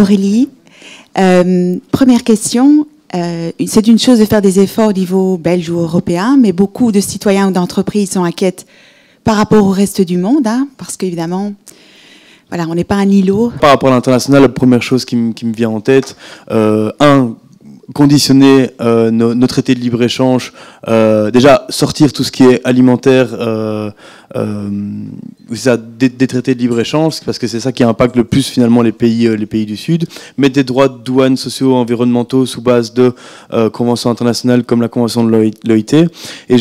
Aurélie. Première question. C'est une chose de faire des efforts au niveau belge ou européen, mais beaucoup de citoyens ou d'entreprises sont inquiètes par rapport au reste du monde, hein, parce qu'évidemment, voilà, on n'est pas un îlot. Par rapport à l'international, la première chose qui me vient en tête, conditionner nos traités de libre-échange, déjà sortir tout ce qui est alimentaire des traités de libre-échange, parce que c'est ça qui impacte le plus finalement les pays du Sud, mettre des droits de douane sociaux, environnementaux sous base de conventions internationales comme la convention de l'OIT, et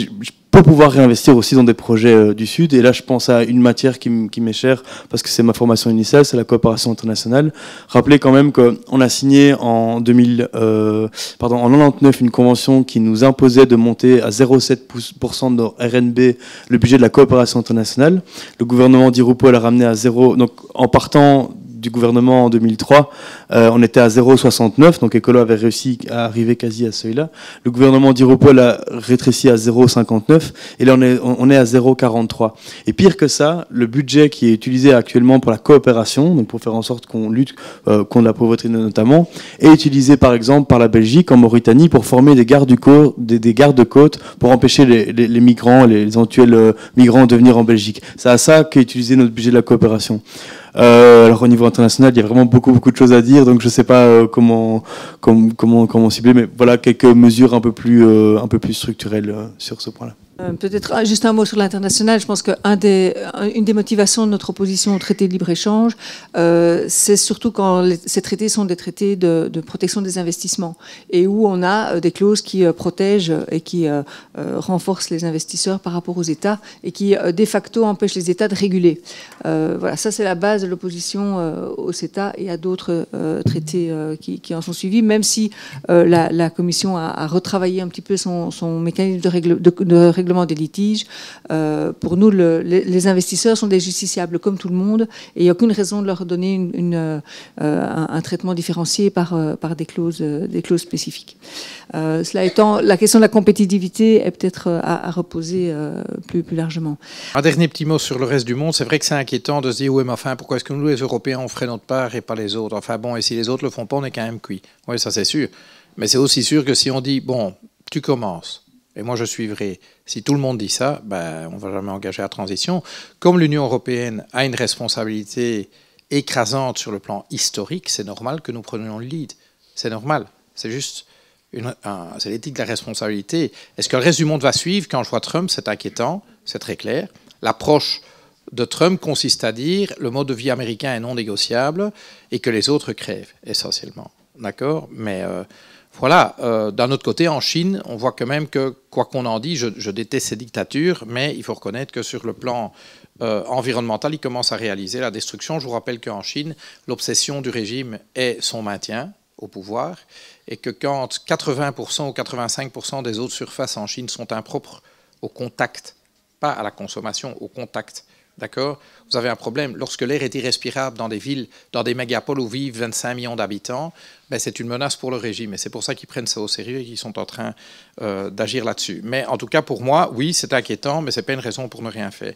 pour pouvoir réinvestir aussi dans des projets du Sud. Et là, je pense à une matière qui m'est chère, parce que c'est ma formation initiale, c'est la coopération internationale. Rappelez quand même qu'on a signé en 99 une convention qui nous imposait de monter à 0,7% de nos RNB le budget de la coopération internationale. Le gouvernement Di Rupo l'a ramené à 0. Donc, en partant du gouvernement en 2003, on était à 0,69, donc Ecolo avait réussi à arriver quasi à ce seuil-là. Le gouvernement Di Rupo l'a rétréci à 0,59, et là on est à 0,43. Et pire que ça, le budget qui est utilisé actuellement pour la coopération, donc pour faire en sorte qu'on lutte contre la pauvreté notamment, est utilisé par exemple par la Belgique, en Mauritanie, pour former des gardes-côtes pour empêcher les migrants, les éventuels migrants de venir en Belgique. C'est à ça qu'est utilisé notre budget de la coopération. Alors au niveau international, il y a vraiment beaucoup de choses à dire, donc je ne sais pas comment cibler, mais voilà quelques mesures un peu plus structurelles sur ce point-là. Peut-être juste un mot sur l'international. Je pense qu'une des motivations de notre opposition au traité de libre-échange, c'est surtout quand ces traités sont des traités de protection des investissements et où on a des clauses qui protègent et qui renforcent les investisseurs par rapport aux États et qui, de facto, empêchent les États de réguler. Voilà, ça c'est la base de l'opposition au CETA et à d'autres traités qui en sont suivis, même si la Commission a retravaillé un petit peu son mécanisme de règlement des litiges. Pour nous, les investisseurs sont des justiciables comme tout le monde et il n'y a aucune raison de leur donner un traitement différencié par des clauses spécifiques. Cela étant, la question de la compétitivité est peut-être à reposer plus largement. Un dernier petit mot sur le reste du monde. C'est vrai que c'est inquiétant de se dire, oui, mais enfin, pourquoi est-ce que nous, les Européens, on ferait notre part et pas les autres? Enfin bon, et si les autres le font pas, on est quand même cuit. Oui, ça c'est sûr. Mais c'est aussi sûr que si on dit, bon, tu commences, et moi je suivrai. Si tout le monde dit ça, ben, on ne va jamais engager la transition. Comme l'Union européenne a une responsabilité écrasante sur le plan historique, c'est normal que nous prenions le lead. C'est normal. C'est juste, c'est l'éthique de la responsabilité. Est-ce que le reste du monde va suivre? Quand je vois Trump, c'est inquiétant, c'est très clair. L'approche de Trump consiste à dire le mode de vie américain est non négociable et que les autres crèvent, essentiellement. D'accord? Mais voilà, d'un autre côté, en Chine, on voit quand même que, quoi qu'on en dise, je déteste ces dictatures, mais il faut reconnaître que sur le plan environnemental, ils commencent à réaliser la destruction. Je vous rappelle qu'en Chine, l'obsession du régime est son maintien au pouvoir, et que quand 80% ou 85% des eaux de surface en Chine sont impropres au contact, pas à la consommation, au contact, d'accord? Vous avez un problème. Lorsque l'air est irrespirable dans des villes, dans des mégapoles où vivent 25 millions d'habitants, ben c'est une menace pour le régime. Et c'est pour ça qu'ils prennent ça au sérieux et qu'ils sont en train d'agir là-dessus. Mais en tout cas, pour moi, oui, c'est inquiétant, mais ce n'est pas une raison pour ne rien faire.